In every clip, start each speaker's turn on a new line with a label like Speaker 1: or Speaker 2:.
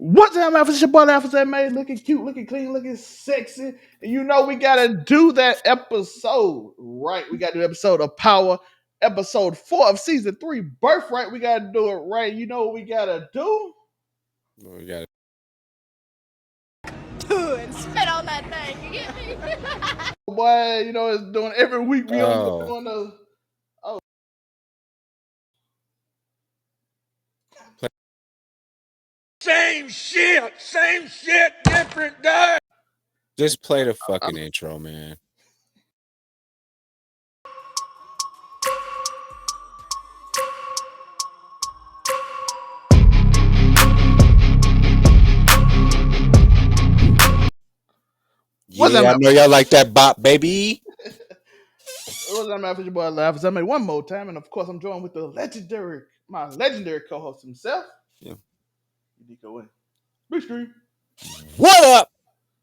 Speaker 1: What's up, Alpha? It's your boy Alpha man, looking cute, looking clean, looking sexy. And you know we gotta do that episode, right? We gotta do episode of Power, episode 4 of season 3, Birthright. We gotta do it right. You know what we gotta do?
Speaker 2: We got
Speaker 3: Do it. Spit on that thing. You get me?
Speaker 1: Boy, you know it's doing every week we on
Speaker 2: oh
Speaker 1: doing the
Speaker 4: Same shit, different day.
Speaker 2: just play the fucking intro, man.
Speaker 1: What's
Speaker 2: Yeah,
Speaker 1: up,
Speaker 2: I know y'all like that bop, baby.
Speaker 1: what's up, Alpha? It's your boy Alpha man, one more time, and of course I'm joined with my legendary co-host himself.
Speaker 2: Yeah.
Speaker 1: Uniqo in. Big screen.
Speaker 2: What up?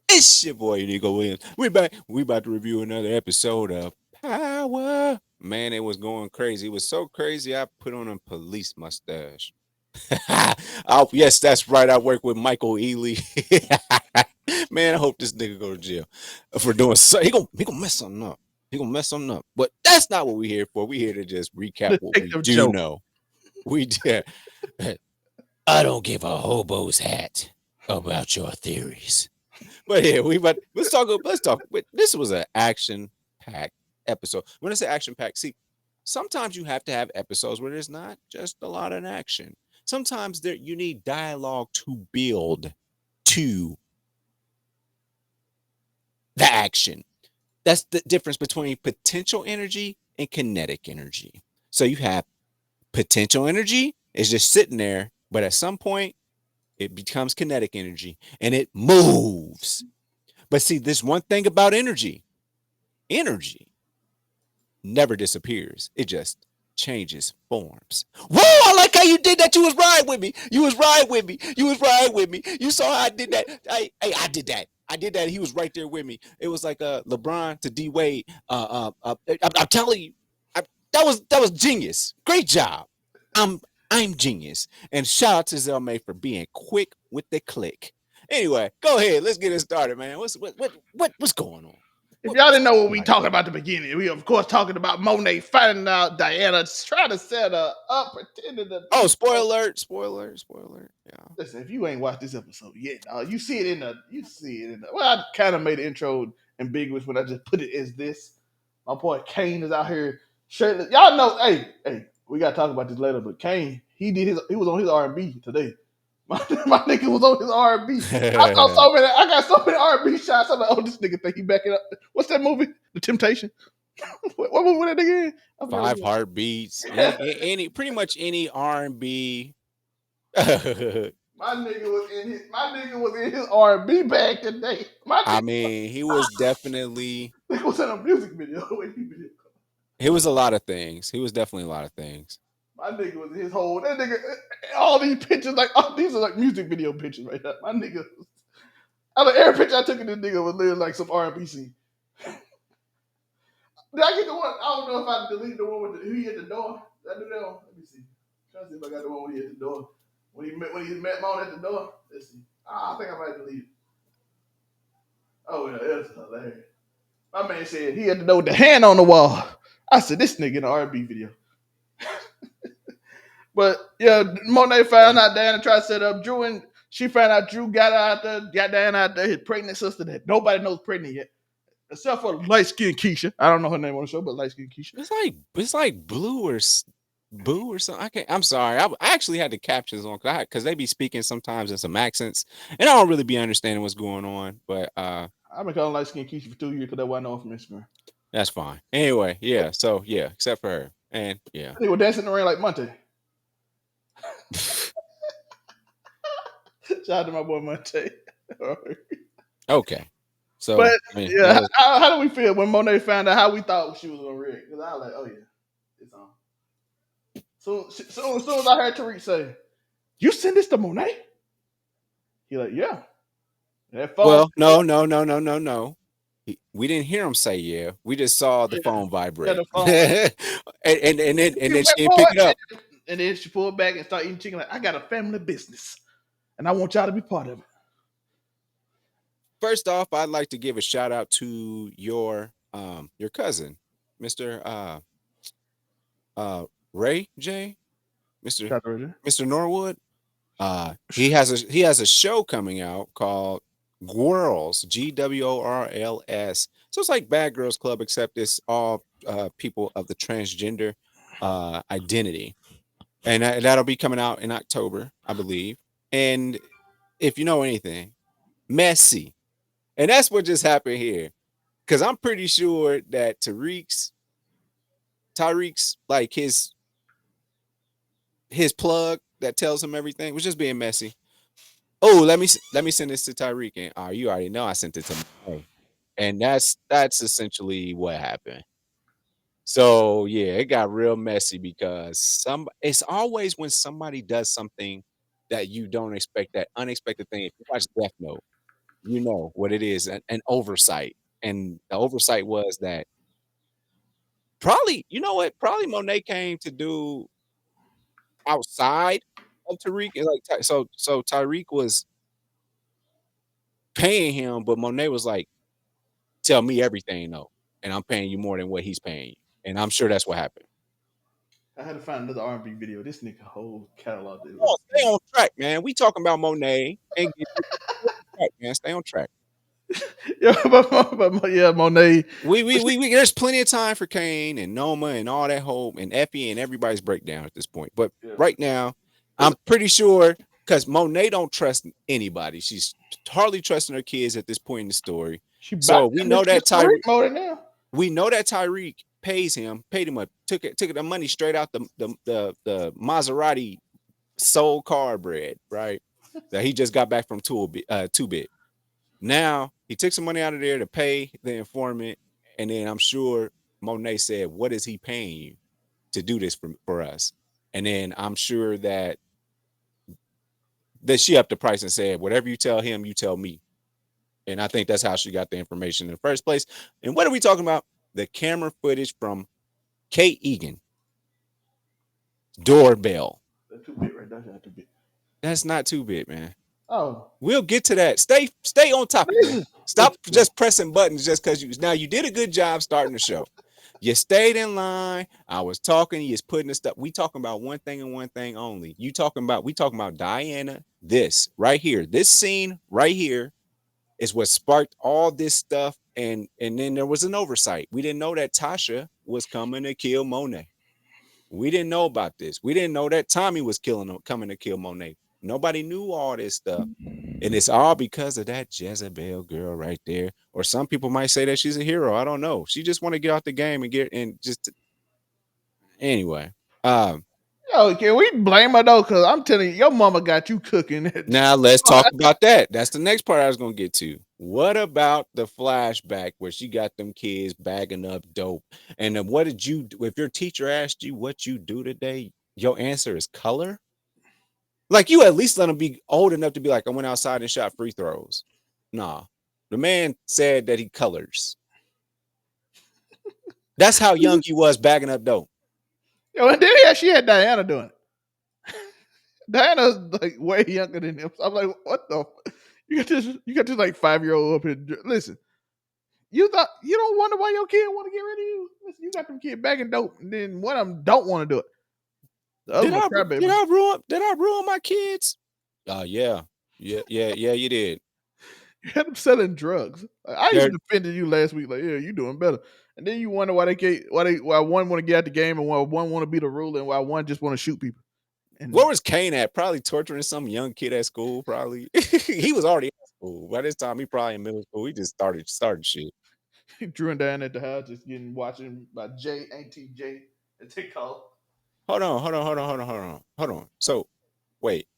Speaker 2: It's your boy Uniqo Williams. We back. We about to review another episode of Power. Man, it was going crazy. It was so crazy. I put on a police mustache. Oh, yes, that's right. I work with Michael Ely. Man, I hope this nigga go to jail for doing so. He gonna mess something up. He gonna mess something up. But that's not what we're here for. We're here to just recap what we
Speaker 1: Detective
Speaker 2: do
Speaker 1: Joe.
Speaker 2: know. We did. I don't give a hobo's hat about your theories. But yeah, let's talk. This was an action-packed episode. When I say action-packed, see, sometimes you have to have episodes where there's not just a lot of action. Sometimes you need dialogue to build to the action. That's the difference between potential energy and kinetic energy. So you have potential energy is just sitting there, but at some point it becomes kinetic energy and it moves. But see, this one thing about energy never disappears. It just changes forms. Whoa, I like how you did that. You was riding with me. You saw how I did that. I did that. He was right there with me. It was like LeBron to D Wade. I'm telling you, that was genius. Great job. I'm genius. And shout out to Zelmay for being quick with the click. Anyway, go ahead. Let's get it started, man. What's going on?
Speaker 1: If y'all didn't know what we talking about at the beginning, we of course talking about Monet finding out Diana trying to set her up, pretending to.
Speaker 2: Oh, spoiler alert. Yeah.
Speaker 1: Listen, if you ain't watched this episode yet, you see it in the. Well, I kind of made the intro ambiguous when I just put it as this. My boy Kane is out here shirtless. Y'all know, hey, we gotta talk about this later. But Kane, he was on his R&B today. My nigga was on his R&B. I got so many R&B shots. I'm like, oh, this nigga think he backing up. What's that movie? The Temptation. what movie that nigga in?
Speaker 2: 5 Heartbeats. Pretty much any R&B.
Speaker 1: My nigga was in his R&B bag today.
Speaker 2: I mean, he was definitely.
Speaker 1: He was in a music video.
Speaker 2: He was a lot of things. He was definitely a lot of things.
Speaker 1: My nigga was his whole. That nigga, all these pictures, these are like music video pictures right now. My nigga, every picture I took of this nigga was literally like some R&B scene. Did I get the one? I don't know if I deleted the one with who he at the door. Did I do that one? Let me see. Trying to see if I got the one when he at the door. When he met Monet at the door. Let's see. I think I might delete it. Oh yeah, that's hilarious. My man said he had to know with the hand on the wall. I said this nigga in an R&B video. But yeah, Monet found out Diana tried to set up Drew, and she found out Drew got Diana out there, his pregnant sister that nobody knows pregnant yet. Except for light skinned Keisha. I don't know her name on the show, but light skinned Keisha.
Speaker 2: It's like Blue or Boo or something. I'm sorry. I actually had the captions on because they be speaking sometimes in some accents, and I don't really be understanding what's going on. But
Speaker 1: I've been calling light skinned Keisha for 2 years because that's why I know her from Instagram.
Speaker 2: That's fine. Anyway, yeah. So yeah, except for her, and yeah,
Speaker 1: they were dancing in the rain like Monte. Shout out to my boy Monte.
Speaker 2: Okay. So,
Speaker 1: but I mean, yeah, how do we feel when Monet found out how we thought she was gonna react? Because I was like, oh yeah, it's on. So as soon as I heard Tariq say, "You send this to Monet," he like, yeah.
Speaker 2: Well, no. We didn't hear him say yeah. We just saw the phone vibrate. Yeah, the phone. and then she didn't pick it up.
Speaker 1: And then she pulled back and started eating chicken. Like, I got a family business. and I want y'all to be part of it.
Speaker 2: First off, I'd like to give a shout out to your cousin, Mr. Ray J, Mr.
Speaker 1: Shout out to
Speaker 2: Mr. Norwood. He has a show coming out called Gwirls, Gwrls. So it's like Bad Girls Club, except it's all people of the transgender identity, and that'll be coming out in October, I believe. And if you know anything, messy, and that's what just happened here, because I'm pretty sure that Tariq's like his plug that tells him everything was just being messy. Oh, let me send this to Tariq, and you already know I sent it to Monet. And that's essentially what happened. So yeah, it got real messy because it's always when somebody does something that you don't expect, that unexpected thing. If you watch Death Note, you know what it is, an oversight. And the oversight was that probably, you know what, probably Monet came to do outside of Tariq. And like so Tariq was paying him, but Monet was like, tell me everything though, and I'm paying you more than what he's paying you. And I'm sure that's what happened.
Speaker 1: I had to find another R&B video. This nigga whole catalog.
Speaker 2: Come on, stay on track, man. We talking about Monet and stay on track, man. Stay on track.
Speaker 1: Yeah, yeah, Monet.
Speaker 2: We there's plenty of time for Kane and Noma and all that whole and Effie and everybody's breakdown at this point. But
Speaker 1: Yeah.
Speaker 2: right now, I'm pretty sure because Monet don't trust anybody. She's hardly trusting her kids at this point in the story. So we know that Tariq
Speaker 1: now.
Speaker 2: We know that Tariq paid him up, took the money straight out the Maserati soul car bread, right? That he just got back from two bit. Now he took some money out of there to pay the informant, and then I'm sure Monet said, "What is he paying you to do this for us?" And then I'm sure that she upped the price and said, "Whatever you tell him, you tell me." And I think that's how she got the information in the first place. And what are we talking about? The camera footage from Kate Egan. Doorbell.
Speaker 1: That's 2-bit right there. That's 2-bit.
Speaker 2: That's not 2-bit, man.
Speaker 1: Oh,
Speaker 2: we'll get to that. Stay on top of it. Stop just pressing buttons just because you did a good job starting the show. You stayed in line. I was talking. You just putting the stuff. We talking about one thing and one thing only. We talking about Diana. This right here, this scene right here is what sparked all this stuff. And then there was an oversight. We didn't know that Tasha was coming to kill Monet. We didn't know about this. We didn't know that Tommy was coming to kill Monet. Nobody knew all this stuff. And it's all because of that Jezebel girl right there. Or some people might say that she's a hero. I don't know. She just want to get out the game and just anyway.
Speaker 1: Yo, can we blame her though? Because I'm telling you, your mama got you cooking.
Speaker 2: Now let's talk about that. That's the next part I was gonna get to. What about the flashback where she got them kids bagging up dope? And then what did you do? If your teacher asked you what you do today, your answer is color. Like you at least let them be old enough to be like, I went outside and shot free throws. Nah, the man said that he colors. That's how young he was bagging up dope.
Speaker 1: Yo, and then she had Diana doing it. Diana's like way younger than him. So I'm like, what the? You got this like 5-year-old up here. Listen, you don't wonder why your kid want to get rid of you. Listen, you got them kid bagging dope, and then one of them don't want to do it.
Speaker 2: Did I ruin my kids? Yeah, you did.
Speaker 1: You had them selling drugs. I even defended you last week. Like, yeah, you doing better. And then you wonder why one want to get out the game and why one want to be the ruler and why one just want to shoot people. And
Speaker 2: where was Kane at? Probably torturing some young kid at school. Probably he was already at school by this time. He probably in middle school. He just started shit.
Speaker 1: Drew and Diana at the house, just watching by Auntie J and TikTok.
Speaker 2: Hold on. So, wait,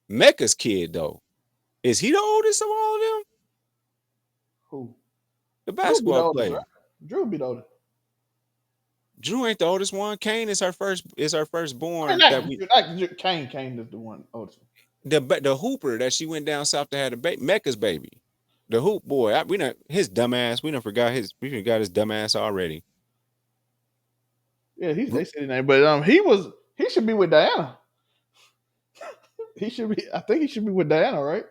Speaker 2: Mecca's kid though, is he the oldest of all of them?
Speaker 1: Who?
Speaker 2: The basketball player.
Speaker 1: Right? Drew be the oldest.
Speaker 2: Drew ain't the oldest one. Kane is her firstborn.
Speaker 1: Kane is the one oldest.
Speaker 2: The hooper that she went down south to have Mecca's baby. The hoop boy. His dumbass. We forgot his dumbass already.
Speaker 1: Yeah, they said his name, but he should be with Diana. He should be. I think he should be with Diana, right?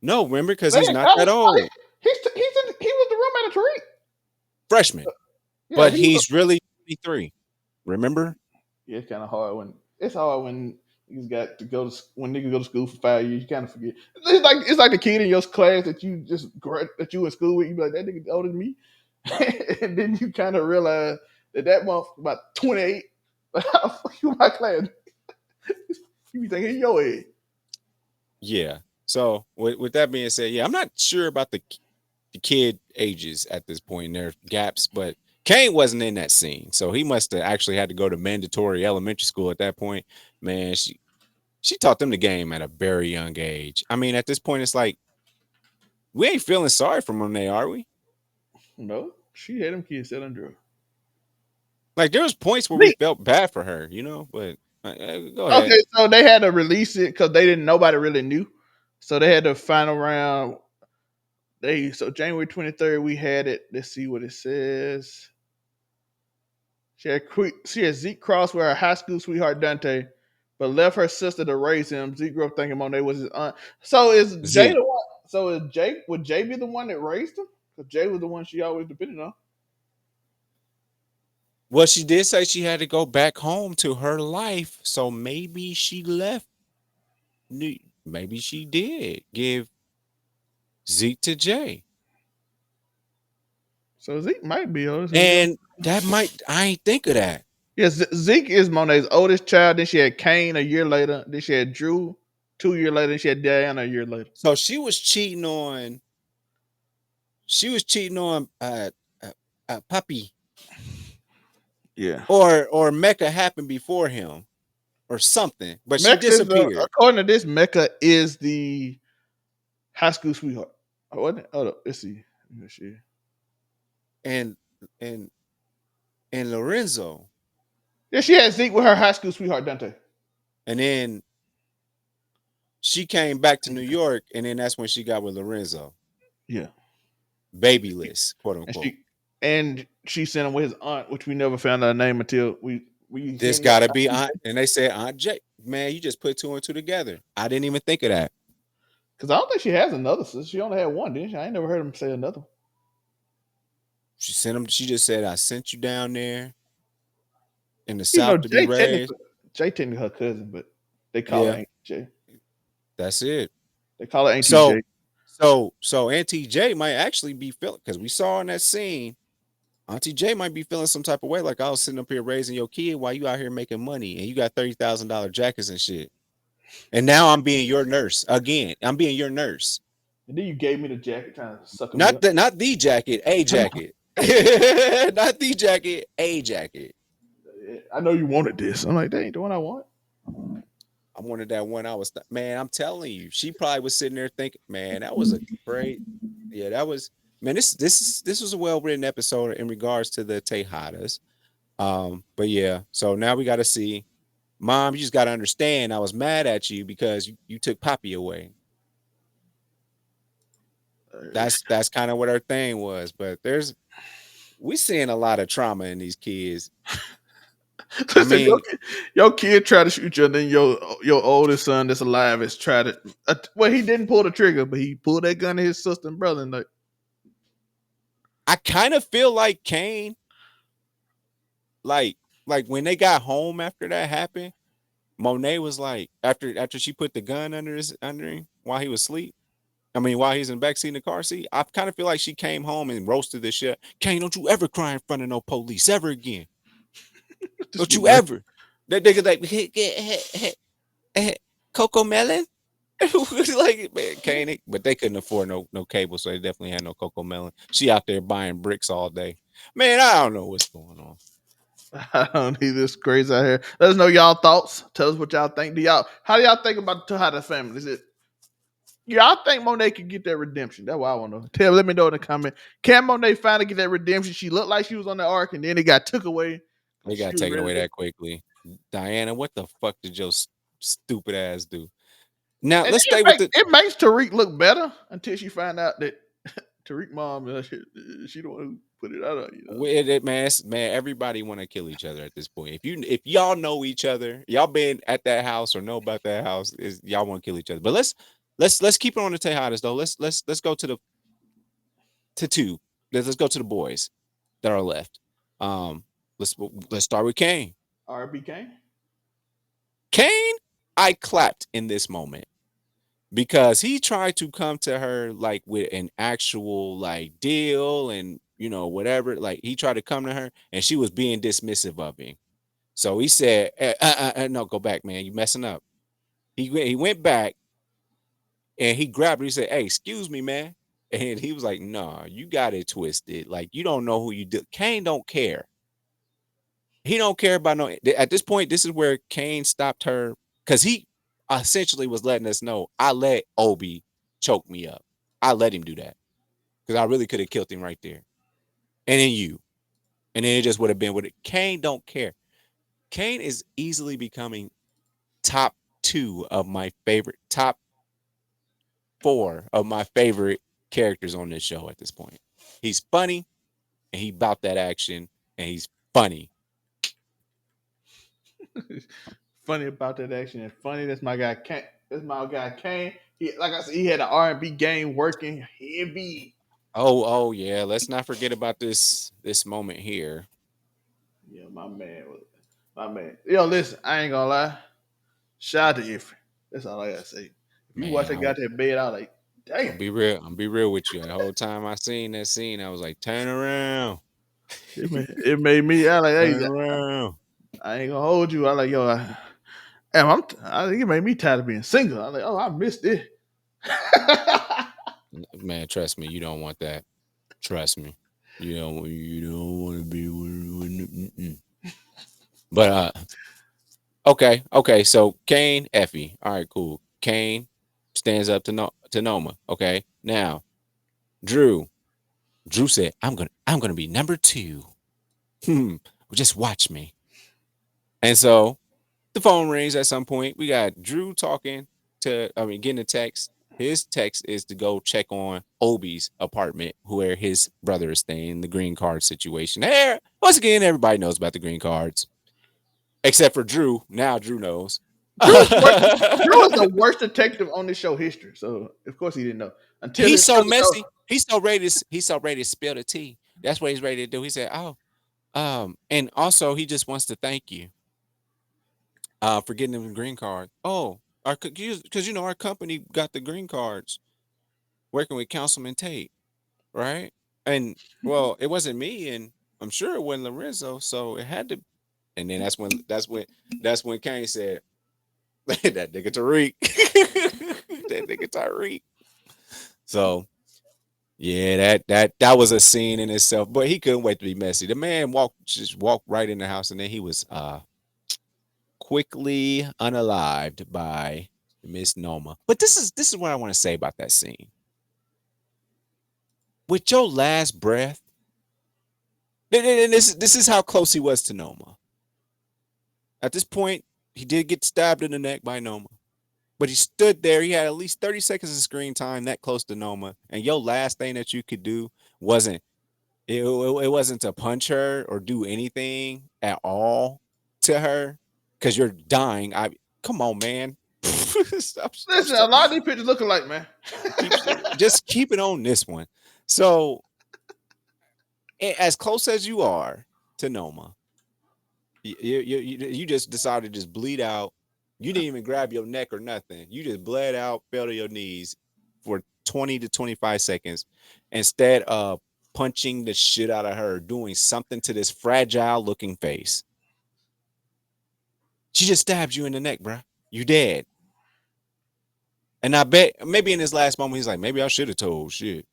Speaker 2: No, remember, because
Speaker 1: Man,
Speaker 2: he's not that old.
Speaker 1: He was the roommate of Tariq.
Speaker 2: Freshman.
Speaker 1: Yeah,
Speaker 2: But
Speaker 1: he was.
Speaker 2: he's really 23. Remember?
Speaker 1: Yeah, it's kind of hard when niggas got to go to when niggas go to school for 5 years. You kind of forget. It's like the kid in your class that you that you in school with. You be like, that nigga older than me, and then you kind of realize that month about 28. Like, how the fuck you in my class? You be thinking in your head.
Speaker 2: Yeah. So with that being said, yeah, I'm not sure about the kid ages at this point. There are gaps, but Kane wasn't in that scene, so he must have actually had to go to mandatory elementary school at that point. Man, she taught them the game at a very young age. I mean, at this point, it's like we ain't feeling sorry for Monet, are we?
Speaker 1: No, she had them kids set on drugs.
Speaker 2: Like there was points where we
Speaker 1: Neat.
Speaker 2: felt bad for her, you know. But go ahead.
Speaker 1: Okay, so they had to release it because nobody really knew. So they had the final round. So January 23rd we had it. Let's see what it says. She had Zeke crossed with her high school sweetheart Dante, but left her sister to raise him. Zeke grew up thinking Monet was his aunt. So is Jay
Speaker 2: Zeke.
Speaker 1: the one? So is Jay? Would Jay be the one that raised him? Because Jay was the one she always depended on.
Speaker 2: Well, she did say she had to go back home to her life, so maybe she left. Maybe she did give Zeke to Jay.
Speaker 1: So Zeke might be older.
Speaker 2: And that might, I ain't think of that.
Speaker 1: Yes, Zeke is Monet's oldest child. Then she had Kane a year later. Then she had Drew 2 years later. Then she had Diana a year later.
Speaker 2: So she was cheating on Puppy.
Speaker 1: Yeah.
Speaker 2: Or Mecca happened before him or something, but she
Speaker 1: Mecca
Speaker 2: disappeared.
Speaker 1: according to this, Mecca is the high school sweetheart. Hold on, let's see.
Speaker 2: And and Lorenzo.
Speaker 1: Yeah, she had Zeke with her high school sweetheart Dante.
Speaker 2: And then she came back to New York, and then that's when she got with Lorenzo.
Speaker 1: Yeah.
Speaker 2: Babyless, quote unquote.
Speaker 1: And she sent him with his aunt, which we never found out her name until we
Speaker 2: This gotta be Aunt, and they said Aunt Jay. Man, you just put two and two together. I didn't even think of that.
Speaker 1: Because I don't think she has another sister. She only had one, didn't she? I ain't never heard him say another.
Speaker 2: She sent him. She just said, "I sent you down there in the South to be raised."
Speaker 1: Jay technically her cousin, but they call her Auntie Jay.
Speaker 2: That's it.
Speaker 1: They call her Auntie Jay.
Speaker 2: So Auntie Jay might actually be feeling, because we saw in that scene, Auntie Jay might be feeling some type of way. Like, I was sitting up here raising your kid while you out here making money, and you got $30,000 jackets and shit. And now I'm being your nurse again. I'm being your nurse.
Speaker 1: And then you gave me the jacket trying to suck
Speaker 2: Not the jacket, a jacket. Not the jacket, a jacket.
Speaker 1: I know you wanted this. I'm like, that ain't the one I want.
Speaker 2: I wanted that one. Man, I'm telling you, she probably was sitting there thinking, man, that was a great, that was, man, this was a well-written episode in regards to the Tejadas. But yeah, so now we got to see, Mom, you just got to understand, I was mad at you because you took Poppy away. That's kind of what our thing was. But we seeing a lot of trauma in these kids.
Speaker 1: I mean, your kid tried to shoot you, and then your oldest son that's alive has tried to. Well, he didn't pull the trigger, but he pulled that gun at his sister and brother. And
Speaker 2: I kind of feel like Kane, like when they got home after that happened, Monet was like, after she put the gun under him while he was asleep. I mean, while he's in the backseat in the car seat, I kind of feel like she came home and roasted this shit. Kane, don't you ever cry in front of no police ever again. Don't you ever. That nigga like, Coco Melon? Like, man, Kane, but they couldn't afford no cable, so they definitely had no Coco Melon. She out there buying bricks all day. Man, I don't know what's going on.
Speaker 1: I don't need this crazy out here. Let us know y'all thoughts. Tell us what y'all think. How do y'all think about the Tejada family? Is it y'all think Monet can get that redemption? That's what I want to know. Let me know in the comment. Can Monet finally get that redemption? She looked like she was on the arc, and then it got took away.
Speaker 2: They got taken away that quickly. Diana, what the fuck did your stupid ass do? Now let's stay with
Speaker 1: it makes Tariq look better until she find out that Tariq mom she the one who Put it out,
Speaker 2: With it, man, man, everybody want to kill each other at this point. If y'all know each other, y'all been at that house or know about that house, is y'all want to kill each other. But let's keep it on the Tejadas though. Let's go to the to two. Let's go to the boys that are left. Um, let's start with Kane.
Speaker 1: RBK.
Speaker 2: Kane, I clapped in this moment because he tried to come to her like with an actual like deal and whatever. Like he tried to come to her and she was being dismissive of him. So he said, no, go back, man. You messing up. He went back and he grabbed her. He said, hey, excuse me, man. And he was like, nah, you got it twisted. Like, you don't know who you do. Kane don't care. He don't care about no. At this point, this is where Kane stopped her because he essentially was letting us know, I let Obi choke me up. I let him do that because I really could have killed him right there. And then you. And then it just would have been with it. Kane don't care. Kane is easily becoming top 2 of my favorite, top 4 of my favorite characters on this show at this point. He's funny and he about that action and he's funny.
Speaker 1: Funny about that action and funny. That's my guy. That's my guy Kane. He, like I said, he had an R&B game working heavy.
Speaker 2: Oh yeah. Let's not forget about this moment here.
Speaker 1: Yeah, my man. Yo, listen, I ain't gonna lie. Shout out to Ify. That's all I gotta say. If you watch
Speaker 2: Man,
Speaker 1: that guy that bed, I was like,
Speaker 2: I'll
Speaker 1: damn.
Speaker 2: be real. I'll be real with you. The whole time I seen that scene, I was like, turn around.
Speaker 1: It made me. I like, hey,
Speaker 2: Turn around.
Speaker 1: I ain't gonna hold you. I like, yo, I think it made me tired of being single. I like, oh, I missed it.
Speaker 2: Man, trust me, you don't want that. Trust me. You don't want to be with. But okay. So Kane, Effie. All right, cool. Kane stands up to Noma. Okay. Now, Drew. Drew said, I'm gonna be number 2. Just watch me. And so the phone rings at some point. We got Drew getting a text. His text is to go check on Obi's apartment where his brother is staying, the green card situation. There, once again, everybody knows about the green cards. Except for Drew. Now Drew knows.
Speaker 1: Drew is the worst detective on the show history. So of course he didn't know until
Speaker 2: He's
Speaker 1: his
Speaker 2: so
Speaker 1: brother told
Speaker 2: messy.
Speaker 1: him.
Speaker 2: He's so ready to spill the tea. That's what he's ready to do. He said, "Oh, and also he just wants to thank you for getting him the green card. Oh, because our company got the green cards working with Councilman Tate, right? And well, it wasn't me, and I'm sure it wasn't Lorenzo, so it had to. And then that's when Kane said, "That nigga Tariq, that nigga Tariq." So yeah, that was a scene in itself, but he couldn't wait to be messy. The man just walked right in the house, and then he was quickly unalived by Miss Noma. But this is what I want to say about that scene. With your last breath, and this is how close he was to Noma. At this point, he did get stabbed in the neck by Noma. But he stood there. He had at least 30 seconds of screen time that close to Noma. And your last thing that you could do wasn't it wasn't to punch her or do anything at all to her because you're dying. Come on, man. stop, stop,
Speaker 1: Listen, a
Speaker 2: stop.
Speaker 1: lot of these pictures look alike, man.
Speaker 2: Just keep it on this one. So, as close as you are to Noma, you just decided to just bleed out. You didn't even grab your neck or nothing. You just bled out, fell to your knees for 20 to 25 seconds instead of punching the shit out of her, doing something to this fragile looking face. She just stabbed you in the neck, bruh. You dead. And I bet maybe in his last moment, he's like, maybe I should have told shit.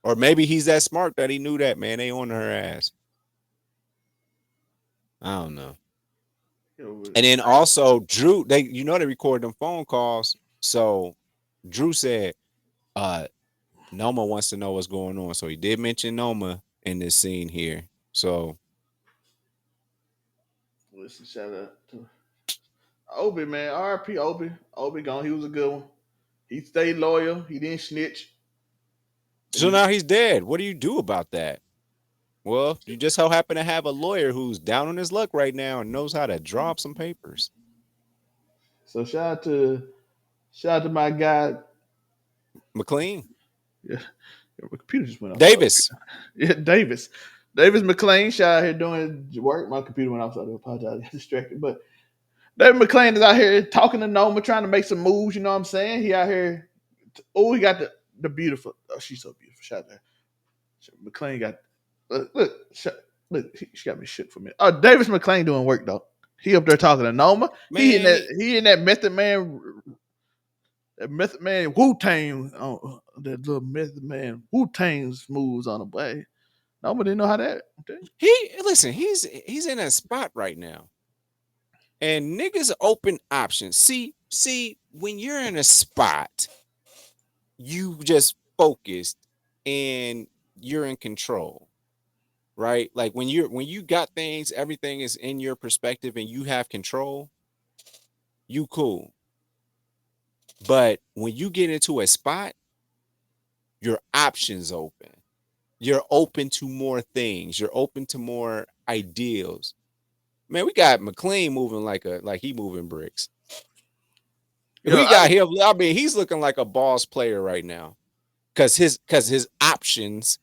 Speaker 2: Or maybe he's that smart that he knew that, man. They on her ass. I don't know. And then also Drew, they record them phone calls. So Drew said, Noma wants to know what's going on. So he did mention Noma in this scene here. So
Speaker 1: Listen, shout out to Obi, man. RP Obi. Obi gone. He was a good one. He stayed loyal. He didn't snitch.
Speaker 2: So now he's dead. What do you do about that? Well, you just so happen to have a lawyer who's down on his luck right now and knows how to draw up some papers.
Speaker 1: So shout out to my guy.
Speaker 2: McLean.
Speaker 1: Yeah, my computer just went off. So
Speaker 2: Davis.
Speaker 1: yeah, Davis McLean. Shout out here doing work. My computer went off, so I do apologize. I got distracted. But David McLean is out here talking to Noma, trying to make some moves. You know what I'm saying? He out here. Oh, he got the beautiful. Oh, she's so beautiful. Shout out there. McLean got look. She got me shook for a minute. Oh, Davis McLean doing work though. He up there talking to Noma.
Speaker 2: Man,
Speaker 1: He in that Method Man. That Method Man Wu Tang. Oh, that little Method Man Wu Tang moves on the way. Noma didn't know how that. Okay.
Speaker 2: he's in a spot right now. And niggas open options. See, when you're in a spot, you just focused and you're in control. Right? Like when you got things, everything is in your perspective and you have control, you cool. But when you get into a spot, your options open. You're open to more things. You're open to more ideals. Man, we got McLean moving like he moving bricks.
Speaker 1: Yo,
Speaker 2: We got him. I mean, he's looking like a boss player right now. Cause his options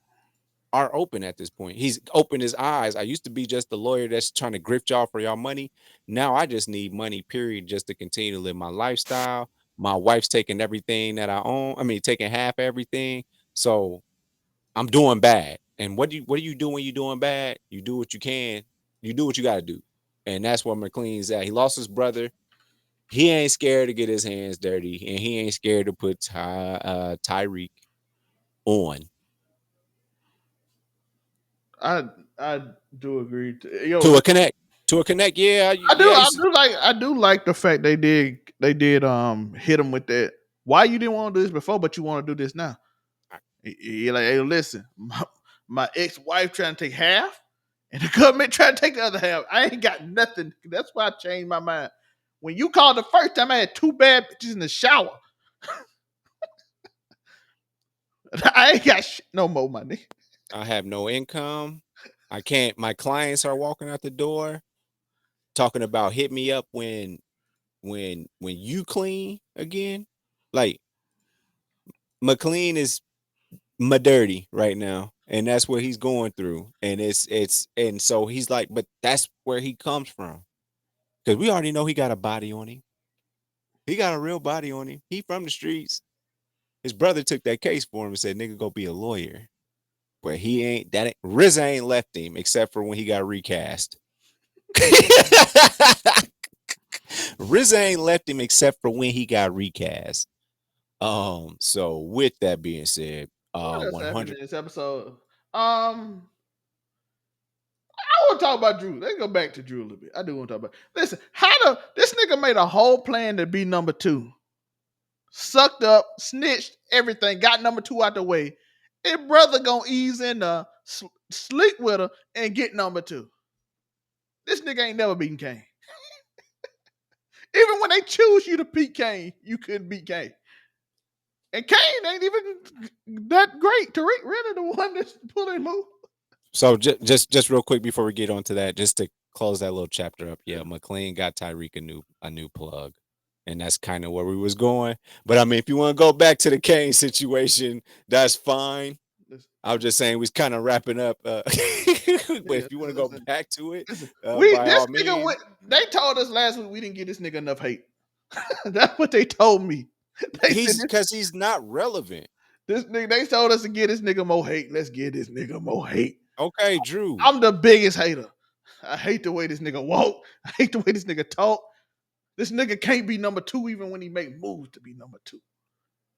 Speaker 2: are open at this point. He's opened his eyes. I used to be just the lawyer that's trying to grift y'all for y'all money. Now I just need money, period, just to continue to live my lifestyle. My wife's taking everything that I own. I mean, taking half everything. So I'm doing bad. And what do you do when you're doing bad? You do what you can. You do what you got to do. And that's where McLean's at. He lost his brother. He ain't scared to get his hands dirty, and he ain't scared to put Tariq on.
Speaker 1: I do agree. Yo,
Speaker 2: To a connect. To a connect. Yeah.
Speaker 1: I do like the fact they did hit him with that. Why you didn't want to do this before, but you want to do this now? You're like, hey, listen, my ex-wife trying to take half, and the government trying to take the other half. I ain't got nothing. That's why I changed my mind. When you called the first time, I had two bad bitches in the shower. I ain't got shit no more, my nigga.
Speaker 2: I have no income. I can't. My clients are walking out the door talking about hit me up when you clean again. Like McLean is my dirty right now, and that's what he's going through. And and so he's like, but that's where he comes from. Because we already know he got a body on him. He got a real body on him. He from the streets. His brother took that case for him and said, nigga, go be a lawyer. But he ain't that RZA ain't left him except for when he got recast. RZA ain't left him except for when he got recast. So with that being said,
Speaker 1: What else happened
Speaker 2: 100.
Speaker 1: in this episode? I want to talk about Drew. Let's go back to Drew a little bit. I do want to talk about. Listen, this nigga made a whole plan to be number two. Sucked up, snitched, everything. Got number two out the way. His brother gonna ease in sleep with her and get number two. This nigga ain't never beaten Kane. Even when they choose you to beat Kane, you couldn't beat Kane. And Kane ain't even that great. Tariq really the one that's pulling move.
Speaker 2: So just real quick before we get on to that, just to close that little chapter up. Yeah, McLean got Tariq a new plug. And that's kind of where we was going. But I mean, if you want to go back to the Kane situation, that's fine. I was just saying we was kind of wrapping up. But if you want to go back to it, by all means.
Speaker 1: They told us last week we didn't give this nigga enough hate. That's what they told me.
Speaker 2: Because he's not relevant.
Speaker 1: This nigga, they told us to give this nigga more hate. Let's give this nigga more hate.
Speaker 2: Okay, Drew.
Speaker 1: I'm the biggest hater. I hate the way this nigga walk. I hate the way this nigga talk. This nigga can't be number two even when he make moves to be number two.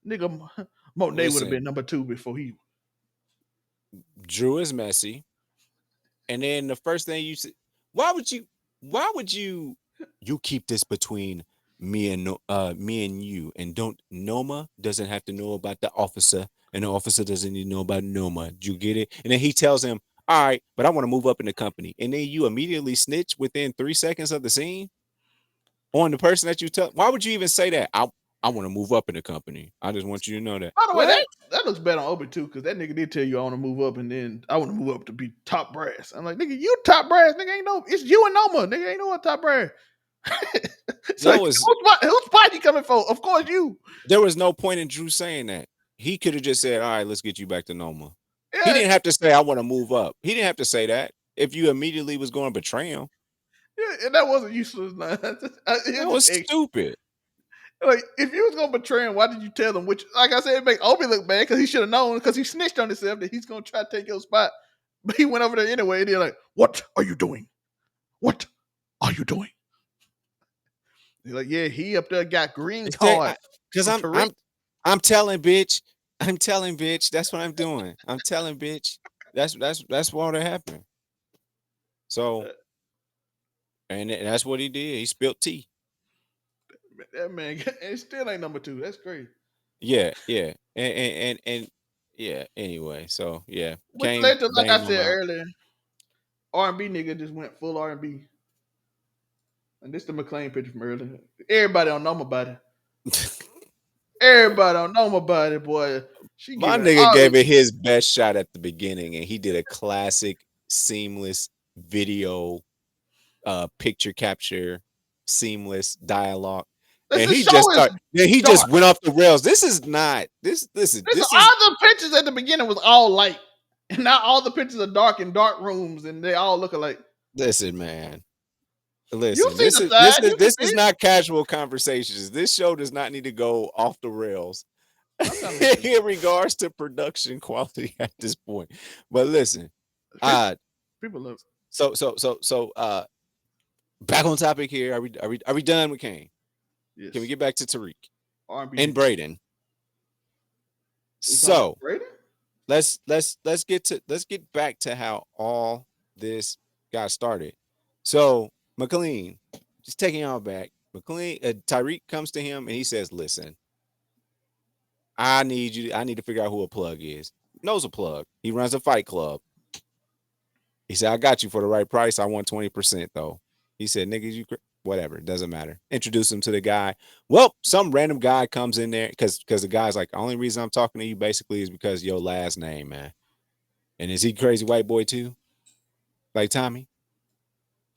Speaker 1: Nigga, Monet would have been number two before he.
Speaker 2: Drew is messy. And then the first thing you said, why would you keep this between me and you, and don't Noma doesn't have to know about the officer, and the officer doesn't need to know about Noma. Do you get it? And then he tells him, all right, but I want to move up in the company. And then you immediately snitch within 3 seconds of the scene on the person that you tell. Why would you even say that? I want to move up in the company. I just want you to know that.
Speaker 1: By the way,
Speaker 2: What?
Speaker 1: that looks bad on Obi too, because that nigga did tell you I want to move up, and then I want to move up to be top brass. I'm like, nigga, you top brass, nigga ain't no. It's you and Noma, nigga ain't no one top brass. It's
Speaker 2: That
Speaker 1: like
Speaker 2: was
Speaker 1: whose spot you coming for? Of course you.
Speaker 2: there was no point in Drew saying that. He could have just said, "All right, let's get you back to Noma." He
Speaker 1: Yeah,
Speaker 2: didn't have to say, "I want to move up." He didn't have to say that. If you immediately was going to betray him,
Speaker 1: yeah, and that wasn't useless. Nah.
Speaker 2: that
Speaker 1: It
Speaker 2: was
Speaker 1: just extra.
Speaker 2: stupid.
Speaker 1: Like, if you was gonna betray him, why did you tell him? Which, like I said, it make Obi look bad because he should have known because he snitched on himself that he's gonna try to take your spot. But he went over there anyway, and they're like, "What are you doing? What are you doing?" He's like, "Yeah, he up there got green card
Speaker 2: Because
Speaker 1: from Tariq."
Speaker 2: I'm telling bitch. I'm telling bitch. That's what I'm doing. I'm telling bitch. That's what happened. So, and that's what he did. He spilled tea.
Speaker 1: That man, it still ain't number two. That's crazy.
Speaker 2: Yeah, yeah, and yeah. Anyway, so yeah,
Speaker 1: Which
Speaker 2: Kane
Speaker 1: led to, like I
Speaker 2: banged him
Speaker 1: said
Speaker 2: out.
Speaker 1: earlier, R&B nigga just went full R&B. And this the McLean picture from earlier. Everybody don't know my body. Everybody don't know my body, boy. She
Speaker 2: My
Speaker 1: giving
Speaker 2: nigga
Speaker 1: all
Speaker 2: gave
Speaker 1: the
Speaker 2: it his best shot at the beginning, and he did a classic seamless video, picture capture, seamless dialogue.
Speaker 1: this
Speaker 2: And
Speaker 1: the
Speaker 2: he
Speaker 1: show
Speaker 2: just
Speaker 1: is
Speaker 2: started. Then he just
Speaker 1: dark.
Speaker 2: went off the rails. This is not this. Listen,
Speaker 1: Listen,
Speaker 2: this is
Speaker 1: all the pictures at the beginning was all light. And now all the pictures are dark in dark rooms and they all look alike.
Speaker 2: listen, man.
Speaker 1: You
Speaker 2: Listen,
Speaker 1: see
Speaker 2: this
Speaker 1: the
Speaker 2: is this
Speaker 1: side,
Speaker 2: is
Speaker 1: you can
Speaker 2: this
Speaker 1: see
Speaker 2: is
Speaker 1: it.
Speaker 2: not casual conversations. This show does not need to go off the rails
Speaker 1: I'm trying to make sure.
Speaker 2: in regards to production quality at this point. But listen,
Speaker 1: People,
Speaker 2: uh,
Speaker 1: people love
Speaker 2: back on topic here. Are we done with Kane?
Speaker 1: it. Yes.
Speaker 2: Can we get back to Tariq
Speaker 1: R&B
Speaker 2: and
Speaker 1: nigga.
Speaker 2: Brayden?
Speaker 1: We talking about
Speaker 2: So
Speaker 1: Brayden?
Speaker 2: let's get back to how all this got started. So McLean, just taking y'all back. McLean, Tyreek comes to him and he says, "Listen, I need you. I need to figure out who a plug is. Knows a plug. He runs a fight club. He said, I got you for the right price. I want 20% though. He said, niggas, whatever. It doesn't matter. Introduce him to the guy. Well, some random guy comes in there because the guy's like, the only reason I'm talking to you basically is because your last name, man. And is he crazy white boy too? Like Tommy?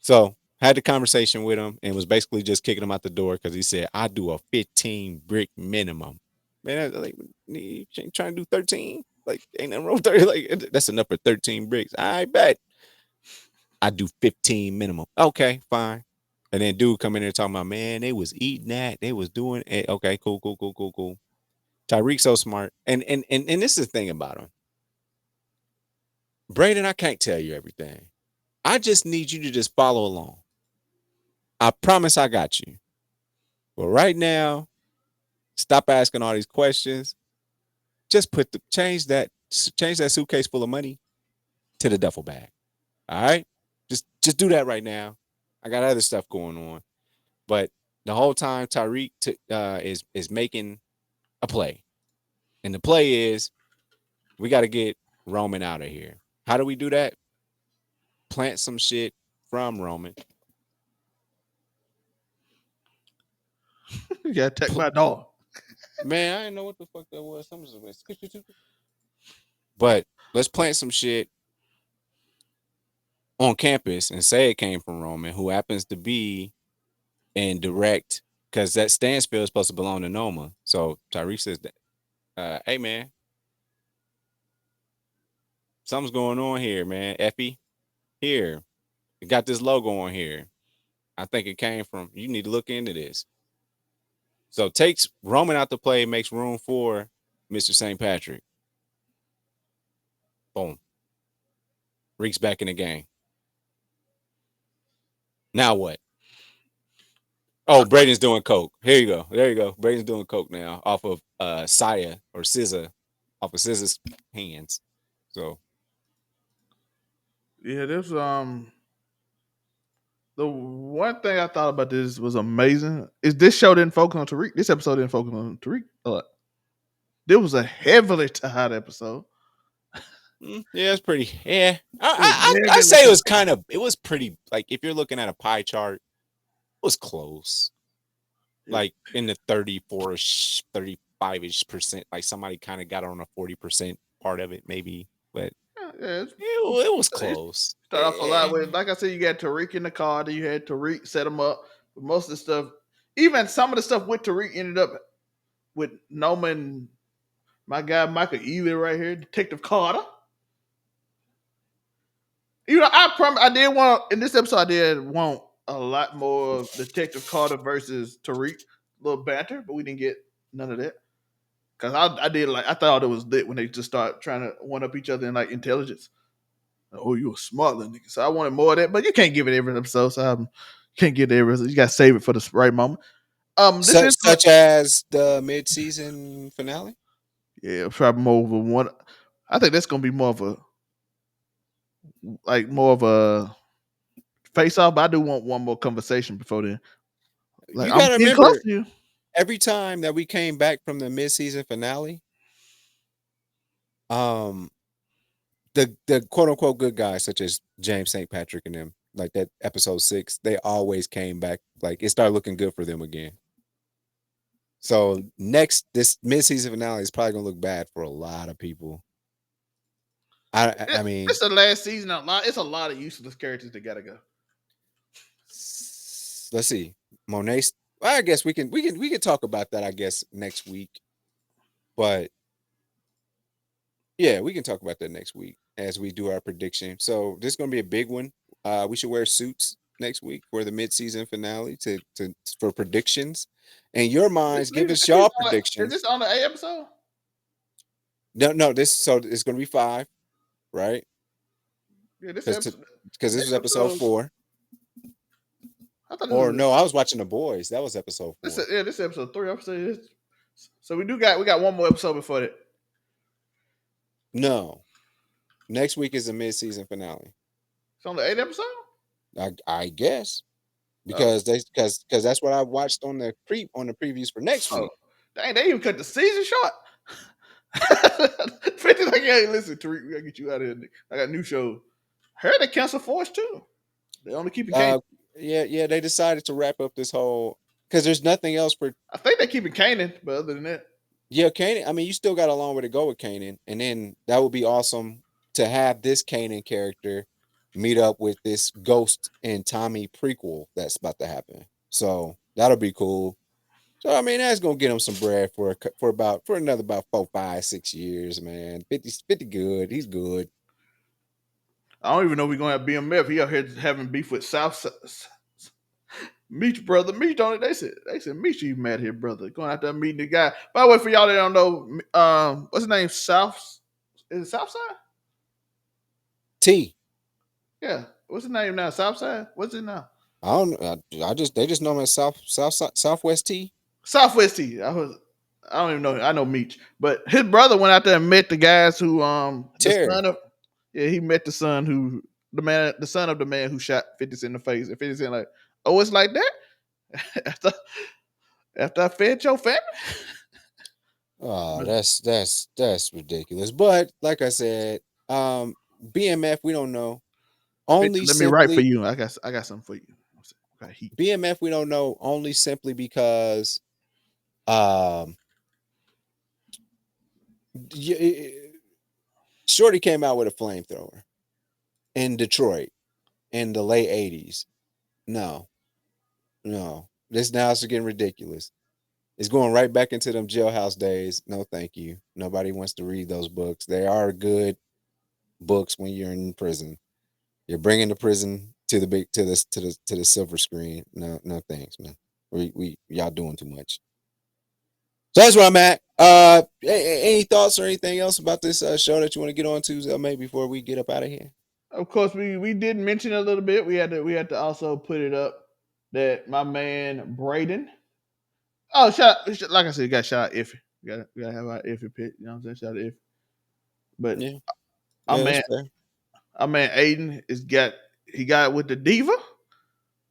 Speaker 2: So had the conversation with him and was basically just kicking him out the door because he said, I do a 15 brick minimum. Man, like, you ain't trying to do 13? Like, ain't nothing wrong with 30. Like, that's enough for 13 bricks. I bet. I do 15 minimum. Okay, fine. And then dude come in there talking about, man, they was eating that. They was doing it. Okay, cool. Tyreek's so smart. And this is the thing about him. Brayden, I can't tell you everything. I just need you to just follow along. I promise I got you. But right now, stop asking all these questions. Just change that suitcase full of money to the duffel bag. All right? Just do that right now. I got other stuff going on. But the whole time Tyreek is making a play. And the play is we got to get Roman out of here. How do we do that? Plant some shit from Roman.
Speaker 1: You gotta take my dog.
Speaker 2: Man, I didn't know what the fuck that was. But let's plant some shit on campus and say it came from Roman, who happens to be in direct, because that Stansfield is supposed to belong to Noma. So Tyreek says that, hey man, something's going on here, man. Effie, here, we got this logo on here. I think it came from. You need to look into this. So takes Roman out the play, makes room for Mr. St. Patrick. Boom. Reeks back in the game. Now what? Oh, Braden's doing coke. Here you go. There you go. Braden's doing coke now off of Saya or SZA, off of SZA's hands. So
Speaker 1: Yeah, this the one thing I thought about this was amazing is this show didn't focus on Tariq. This episode didn't focus on Tariq a lot. There was a heavily tied episode.
Speaker 2: yeah, it's pretty. Yeah,
Speaker 1: It was
Speaker 2: I
Speaker 1: heavily
Speaker 2: say it was
Speaker 1: tied.
Speaker 2: it was pretty. Like if you're looking at a pie chart, it was close. like in the 34ish, 35ish%. Like somebody kind of got on a 40% part of it, maybe, but
Speaker 1: Yeah,
Speaker 2: it was
Speaker 1: it
Speaker 2: close.
Speaker 1: started off a lot with, like I said, you got Tariq in the car, then you had Tariq set him up. But most of the stuff, even some of the stuff with Tariq ended up with Noma and my guy Michael Ely right here, Detective Carter. You know, I did want in this episode. I did want a lot more of Detective Carter versus Tariq, little banter, but we didn't get none of that. Cause I did like I thought it was lit when they just start trying to one up each other in like intelligence. Like, oh, you a smart little nigga. So I wanted more of that, but you can't give it every episode. So can't get it every episode. You got to save it for the right moment. This is
Speaker 2: Such as the mid-season finale.
Speaker 1: yeah, probably more of a one. I think that's gonna be more of a face off. But I do want one more conversation before then. Like
Speaker 2: You
Speaker 1: I'm
Speaker 2: gotta
Speaker 1: getting close
Speaker 2: remember,
Speaker 1: to you.
Speaker 2: every time that we came back from the mid-season finale, um, the quote unquote good guys, such as James St. Patrick and them, like that episode 6, they always came back. Like it started looking good for them again. So this mid-season finale is probably gonna look bad for a lot of people. I mean,
Speaker 1: It's the last season. It's a lot of useless characters that gotta go.
Speaker 2: let's see, Monet. Well, I guess we can talk about that. I guess next week, but yeah, we can talk about that next week as we do our prediction. So this is gonna be a big one. We should wear suits next week for the mid-season finale to for predictions. And your minds, give us y'all
Speaker 1: Is
Speaker 2: predictions.
Speaker 1: this on the A episode?
Speaker 2: No, this so it's gonna be 5, right?
Speaker 1: Yeah, this
Speaker 2: Because
Speaker 1: episode.
Speaker 2: because this was episode 4.
Speaker 1: I thought
Speaker 2: Or no, I was watching The Boys. That was episode 4.
Speaker 1: this episode 3. So we got one more episode before that.
Speaker 2: No, next week is the mid-season finale.
Speaker 1: It's on the 8th episode.
Speaker 2: I guess
Speaker 1: Oh,
Speaker 2: because that's what I watched on the previews for next
Speaker 1: oh,
Speaker 2: week.
Speaker 1: dang! They even cut the season short. 50 like, hey, listen, Tariq, we gotta get you out of here. I got a new show. Heard they cancel Force too. They only keep it Kanan.
Speaker 2: Yeah, they decided to wrap up this whole because there's nothing else for.
Speaker 1: I think they keep it Kanan, but other than that,
Speaker 2: Yeah, Kanan. I mean, you still got a long way to go with Kanan, and then that would be awesome to have this Kanan character meet up with this Ghost and Tommy prequel that's about to happen. So that'll be cool. So I mean, that's gonna get him some bread for another about 4, 5, 6 years, man. 50 good. He's good.
Speaker 1: I don't even know if we're gonna have BMF. He out here having beef with South Meech brother. Meech on it. They said Meech you mad here, brother. Going out there meeting the guy. By the way, for y'all that don't know, what's his name? South is it Southside?
Speaker 2: T.
Speaker 1: Yeah. What's his name now? Southside? What's it now?
Speaker 2: I don't. They just know him as Southwest T.
Speaker 1: Southwest T. I don't even know. I know Meech, but his brother went out there and met the guys who the
Speaker 2: Terry.
Speaker 1: son of he met the son who the son of the man who shot 50 Cent in the face. And 50 Cent like, oh, it's like that after I fed your family.
Speaker 2: Oh, that's ridiculous. But like I said, BMF we don't know. Only
Speaker 1: Let me write for
Speaker 2: simply
Speaker 1: you. I got something for you. I got heat.
Speaker 2: BMF we don't know only simply because um Shorty came out with a flamethrower in Detroit in the late 80s. No. This now is getting ridiculous. It's going right back into them jailhouse days. No, thank you. Nobody wants to read those books. They are good books when you're in prison. You're bringing the prison to the big to the silver screen. No, thanks, man. We y'all doing too much. So that's where I'm at. Any thoughts or anything else about this show that you want to get on to, maybe before we get up out of here?
Speaker 1: Of course, we did mention it a little bit. We had to also put it up that my man Brayden. Oh, like I said, got shot iffy. We gotta have our iffy pick. You know what I'm saying? Shout out iffy. But
Speaker 2: Yeah,
Speaker 1: our
Speaker 2: that's
Speaker 1: man,
Speaker 2: fair.
Speaker 1: Aiden he got with the diva,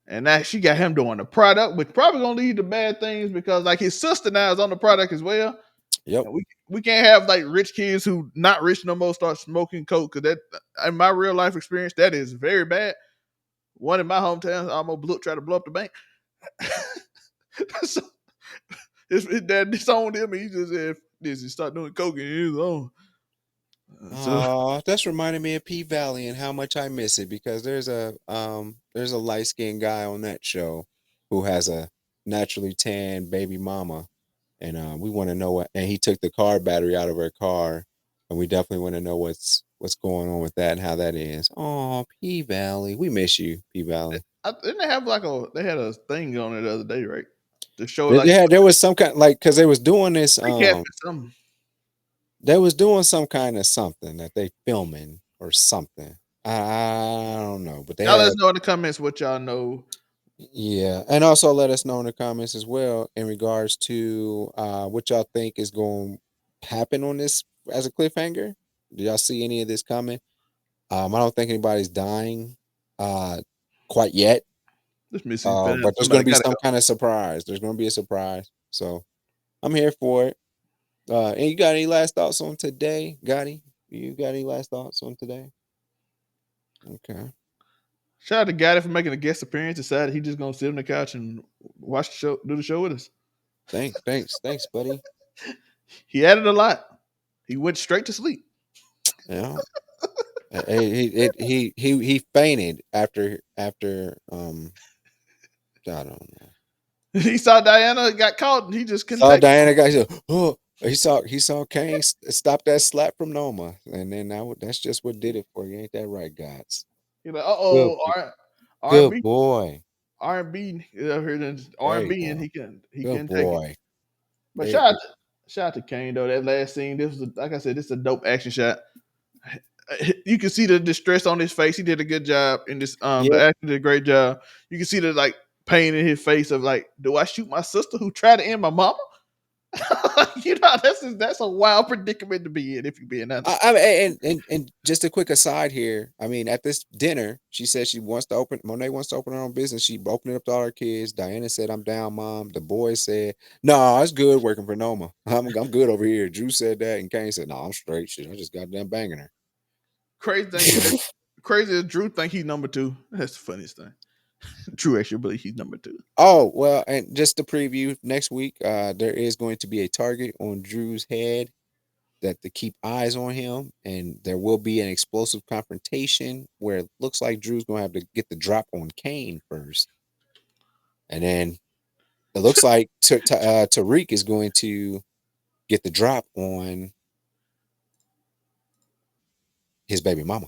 Speaker 1: and now she got him doing the product, which probably gonna lead to bad things because like his sister now is on the product as well.
Speaker 2: Yep.
Speaker 1: And we can't have like rich kids who not rich no more start smoking coke because that in my real life experience that is very bad. One in my hometown almost tried to blow up the bank. so, his dad disowned him, and he just said, "This he start doing coke and his own." So
Speaker 2: Oh, that's reminding me of P Valley and how much I miss it because there's a light skinned guy on that show who has a naturally tan baby mama, and we want to know what. And he took the car battery out of her car, and we definitely want to know what's going on with that and how that is. Oh, P Valley, we miss you, P Valley.
Speaker 1: didn't they have like they had a thing on it the other day, right? To show like
Speaker 2: Yeah, there was some kind like because they was doing this
Speaker 1: recap or something.
Speaker 2: they was doing some kind of something that they filming or something. I don't know, but they
Speaker 1: Y'all let us
Speaker 2: had
Speaker 1: know in the comments what y'all know.
Speaker 2: yeah, and also let us know in the comments as well in regards to what y'all think is going to happen on this as a cliffhanger. Do y'all see any of this coming? I don't think anybody's dying quite yet,
Speaker 1: This missing finna
Speaker 2: but there's going
Speaker 1: somebody
Speaker 2: to be
Speaker 1: gotta
Speaker 2: some
Speaker 1: go.
Speaker 2: kind of surprise. There's going to be a surprise, so I'm here for it. And you got any last thoughts on today, Gotti? You got any last thoughts on today? Okay.
Speaker 1: Shout out to Gotti for making a guest appearance. Decided he just gonna sit on the couch and watch the show, do the show with us.
Speaker 2: Thanks, buddy.
Speaker 1: He added a lot. He went straight to sleep.
Speaker 2: Yeah. He fainted after I don't know.
Speaker 1: He saw Diana got caught and he just couldn't
Speaker 2: Saw
Speaker 1: take it.
Speaker 2: Diana guys. Oh, he saw Kane stop that slap from Noma, and then that's just what did it for you. Ain't that right, gods?
Speaker 1: He's like,
Speaker 2: Good,
Speaker 1: R and
Speaker 2: good
Speaker 1: B,
Speaker 2: boy.
Speaker 1: R and B, R
Speaker 2: There
Speaker 1: and
Speaker 2: you
Speaker 1: B, and
Speaker 2: go.
Speaker 1: he
Speaker 2: Good
Speaker 1: couldn't take it.
Speaker 2: boy.
Speaker 1: But
Speaker 2: There you
Speaker 1: shout out to Kane though. That last scene, this was like I said, this is a dope action shot. You can see the distress on his face. He did a good job in this. The
Speaker 2: Yeah,
Speaker 1: actor did a great job. You can see the like pain in his face of like, do I shoot my sister who tried to end my mama? That's a wild predicament to be in if you're being honest.
Speaker 2: and just a quick aside here. I mean, at this dinner, she said Monet wants to open her own business. She opened it up to all her kids. Diana said, "I'm down, mom." The boy said, "No, it's good working for Noma. I'm good over here." Drew said that, and Kane said, "No, I'm straight. Shit, I just got done banging her."
Speaker 1: Crazy thing is that crazy as Drew think he's number two. That's the funniest thing. Drew actually believe he's number two.
Speaker 2: Oh well, and just to preview next week, there is going to be a target on Drew's head that to keep eyes on him, and there will be an explosive confrontation where it looks like Drew's gonna have to get the drop on Kane first, and then it looks like Tariq is going to get the drop on his baby mama,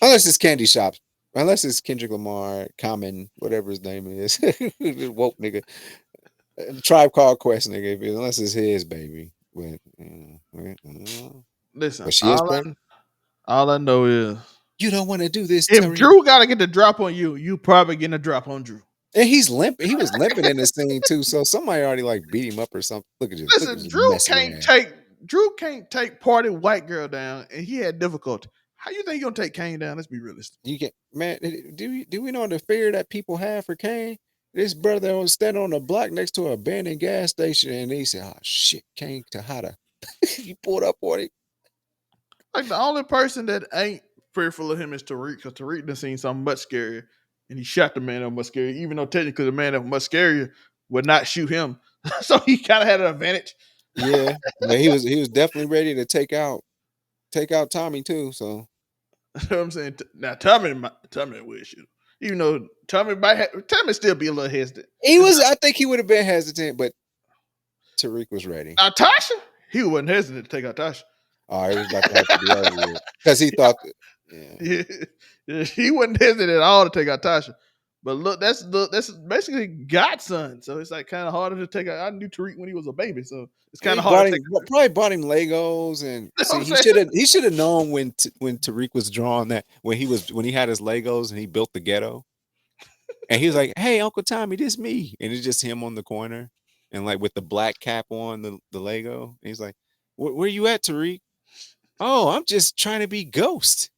Speaker 2: unless it's Candy Shops, unless it's Kendrick Lamar, Common, whatever his name is, woke nigga, Tribe Called Quest nigga, unless it's his baby,
Speaker 1: Listen,
Speaker 2: but she is pregnant.
Speaker 1: all I know is
Speaker 2: You don't want to do this,
Speaker 1: if
Speaker 2: Tariq.
Speaker 1: Drew got to get the drop on you, you probably getting a drop on Drew.
Speaker 2: And he's limping. He was limping in this scene too. So somebody already like beat him up or something. Look at this. Look at
Speaker 1: Listen,
Speaker 2: this messy ass.
Speaker 1: Drew can't take party white girl down, and he had difficulty. How you think you gonna take Kane down? Let's be realistic.
Speaker 2: You get man. Do we know the fear that people have for Kane? This brother was standing on the block next to an abandoned gas station, and he said, "Oh shit, Kane Tahada." He pulled up on it.
Speaker 1: Like the only person that ain't fearful of him is Tariq, because Tariq done seen something much scarier, and he shot the man that was much scarier. Even though technically the man that was much scarier would not shoot him, so he kind of had an advantage.
Speaker 2: Yeah, but he was definitely ready to take out Tommy too. So
Speaker 1: You know what I'm saying? Now Tommy will shoot him. Even though Tommy still be a little hesitant.
Speaker 2: he was. I think he would have been hesitant, but Tariq was ready.
Speaker 1: Now Tasha, he wasn't hesitant to take out Tasha.
Speaker 2: Oh, it was about to have to be over with because he thought that. Yeah.
Speaker 1: Yeah, he wasn't hesitant at all to take out Tasha. But look, that's basically Godson. So it's like kind of harder to take out. I knew Tariq when he was a baby, so it's kind
Speaker 2: He
Speaker 1: of hard
Speaker 2: bought
Speaker 1: to
Speaker 2: him
Speaker 1: take.
Speaker 2: probably bought him Legos and
Speaker 1: You know
Speaker 2: see
Speaker 1: what I'm saying?
Speaker 2: he should have known when Tariq was drawing that when he had his Legos and he built the ghetto and he was like, "Hey, Uncle Tommy, this me," and it's just him on the corner and like with the black cap on the Lego. And he's like, "Where you at, Tariq?" "Oh, I'm just trying to be Ghost."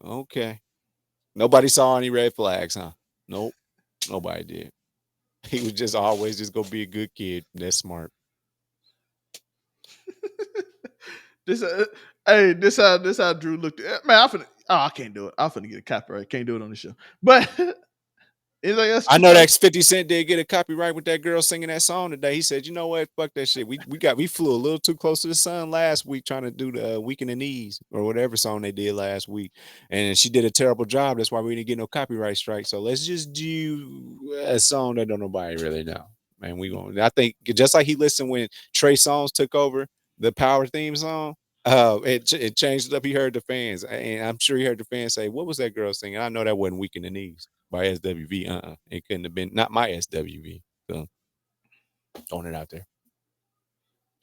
Speaker 2: Okay, nobody saw any red flags, huh? Nope, nobody did. He was just always just gonna be a good kid. That's smart.
Speaker 1: This hey, this how Drew looked at man. I can't do it. I'm finna get a copyright. Can't do it on the show. But Anything else?
Speaker 2: I know that 50 Cent did get a copyright with that girl singing that song today. He said, "You know what? Fuck that shit. We flew a little too close to the sun last week trying to do the Week in the Knees or whatever song they did last week, and she did a terrible job. That's why we didn't get no copyright strike. So let's just do a song that don't nobody really know. Man, we going. I think just like he listened when Trey Songz took over the Power theme song." It changed it up. He heard the fans, and I'm sure he heard the fans say, "What was that girl singing?" I know that wasn't "Weak in the Knees" by SWV. It couldn't have been not my SWV. So throwing it out there.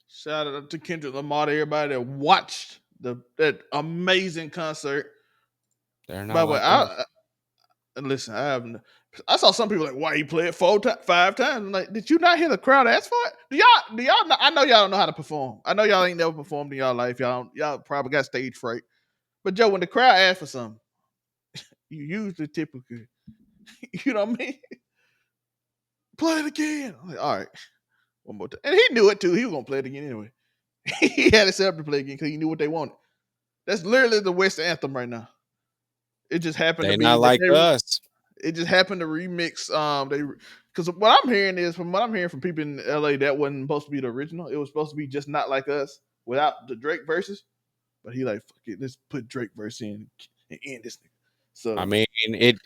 Speaker 1: Shout out to Kendrick Lamar to everybody that watched that amazing concert.
Speaker 2: They're not
Speaker 1: By the way,
Speaker 2: like us.
Speaker 1: listen. I saw some people like, why he played 5 times? I'm like, did you not hear the crowd ask for it? Do y'all know, I know y'all don't know how to perform. I know y'all ain't never performed in y'all life. Y'all probably got stage fright. But Joe, when the crowd asks for something, you usually typically, you know what I mean? Play it again. I'm like, all right, one more time. And he knew it too. He was gonna play it again anyway. He had it set up to play again because he knew what they wanted. That's literally the West anthem right now. It just happened
Speaker 2: They
Speaker 1: to be
Speaker 2: not like us.
Speaker 1: It just happened to remix. Because what I'm hearing is from people in LA, that wasn't supposed to be the original. It was supposed to be just not like us without the Drake verses. But he like, fuck it, let's put Drake verse in and end this nigga. So
Speaker 2: I mean, it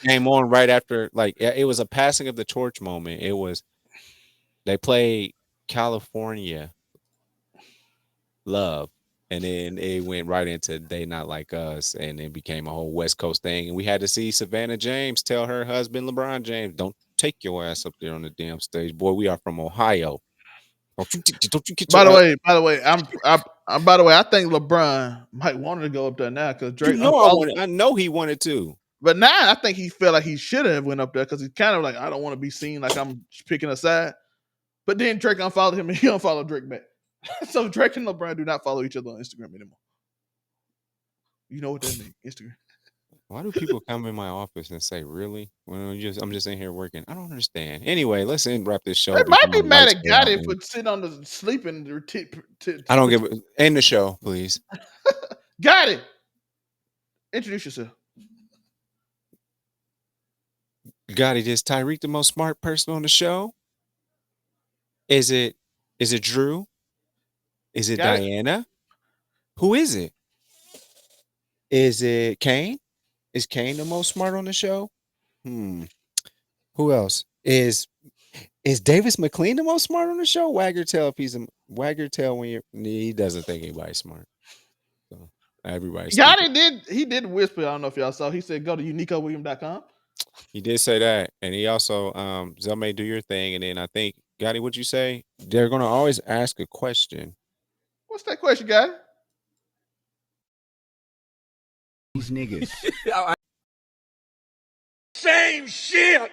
Speaker 2: came on right after, like, it was a passing of the torch moment. It was they played California Love, and then it went right into They Not Like Us, and it became a whole West Coast thing. And we had to see Savannah James tell her husband LeBron James, "Don't take your ass up there on the damn stage, boy. We are from Ohio. Don't you get
Speaker 1: by
Speaker 2: your
Speaker 1: the
Speaker 2: ass."
Speaker 1: way, by the way, I think LeBron might want to go up there now because
Speaker 2: You
Speaker 1: Drake
Speaker 2: know
Speaker 1: unfollowed.
Speaker 2: I know he wanted to.
Speaker 1: But now I think he felt like he should have went up there because he's kind of like, I don't want to be seen like I'm picking a side. But then Drake unfollowed him and he unfollowed Drake back. So Drake and LeBron do not follow each other on Instagram anymore. You know what that means? Instagram.
Speaker 2: Why do people come in my office and say, "Really?" Well, I'm just in here working. I don't understand. Anyway, let's wrap this show
Speaker 1: They
Speaker 2: before
Speaker 1: might
Speaker 2: my
Speaker 1: be mad
Speaker 2: lights
Speaker 1: at
Speaker 2: go out.
Speaker 1: Gotti
Speaker 2: Man.
Speaker 1: for sitting on the sleeping.
Speaker 2: I don't give end the show, please.
Speaker 1: Gotti, introduce yourself.
Speaker 2: Gotti, is Tariq the most smart person on the show? Is it Drew? Is it
Speaker 1: Got it?
Speaker 2: Diana? Who is it? Is it Kane? Is Kane the most smart on the show? Who else? Is Davis McLean the most smart on the show? Wag your tail if he's a wag your tail when he doesn't think anybody's smart. So everybody's stupid.
Speaker 1: He did whisper. I don't know if y'all saw. He said go to uniqowilliam.com.
Speaker 2: He did say that. And he also Zelmay, do your thing. And then I think, Gotti, what'd you say? They're gonna always ask a question.
Speaker 1: What's that question, Gotti?
Speaker 5: These niggas.
Speaker 4: Same shit,